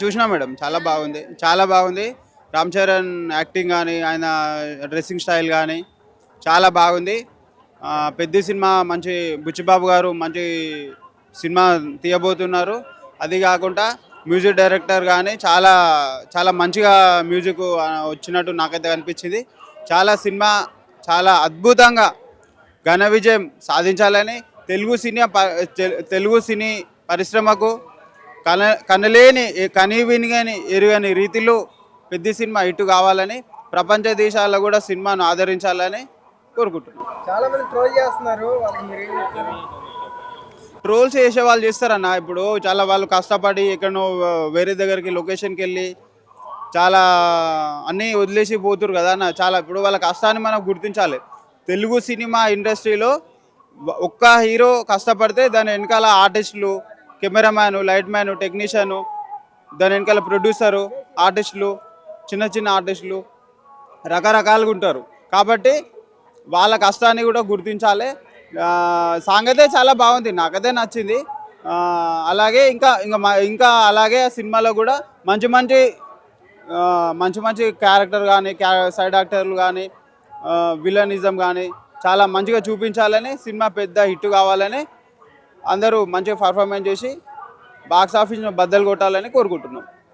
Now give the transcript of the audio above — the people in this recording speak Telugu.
చూసినా మేడం. చాలా బాగుంది. చాలా బాగుంది. రామ్ చరణ్ యాక్టింగ్ గానీ, ఆయన డ్రెస్సింగ్ స్టైల్ గానీ చాలా బాగుంది. 'పెద్ది' సినిమా మంచి బుచ్చిబాబు గారు మంచి సినిమా తీయబోతున్నారు. అది కాకుండా మ్యూజిక్ డైరెక్టర్ గానీ చాలా చాలా మంచిగా మ్యూజిక్ వచ్చినట్టు నాకైతే అనిపించింది. సినిమా చాలా అద్భుతంగా ఘన విజయం సాధించాలని తెలుగు సినీ పరిశ్రమకు కనలేని కనీవినిగని ఎరుగని రీతిలో పెద్ద సినిమా హిట్ కావాలని ప్రపంచ దేశాల్లో కూడా సినిమాను ఆదరించాలని కోరుకుంటున్నాను. చాలా మంది ట్రోల్ చేస్తున్నారు, వాళ్ళకి మీరు ఏం చెప్తారు? ట్రోల్స్ చేసే వాళ్ళు చేస్తారన్న. ఇప్పుడు చాలా వాళ్ళు కష్టపడి ఎక్కడనో వేరే దగ్గరికి లొకేషన్కి వెళ్ళి చాలా అన్నీ వదిలేసి పోతురు కదా అన్న. చాలా ఇప్పుడు వాళ్ళ కష్టాన్ని మనం గుర్తించాలి. తెలుగు సినిమా ఇండస్ట్రీలో ఒక్క హీరో కష్టపడితే దాని వెనకాల ఆర్టిస్టులు, కెమెరామ్యాను, లైట్ మ్యాను, టెక్నీషియను, దాని వెనకాల ప్రొడ్యూసరు, ఆర్టిస్టులు, చిన్న చిన్న ఆర్టిస్టులు రకరకాలుగా ఉంటారు. కాబట్టి వాళ్ళ కష్టాన్ని కూడా గుర్తించాలి. సాంగ్ అయితే చాలా బాగుంది, నాకైతే నచ్చింది. అలాగే ఇంకా ఇంకా ఇంకా అలాగే సినిమాలో కూడా మంచి మంచి మంచి మంచి క్యారెక్టర్ కానీ సైడ్ యాక్టర్లు కానీ విలనిజం కానీ చాలా మంచిగా చూపించాలని, సినిమా పెద్ద హిట్ కావాలని, అందరూ మంచిగా పర్ఫార్మెన్స్ చేసి బాక్స్ ఆఫీస్ను బద్దలు కొట్టాలని కోరుకుంటున్నాం.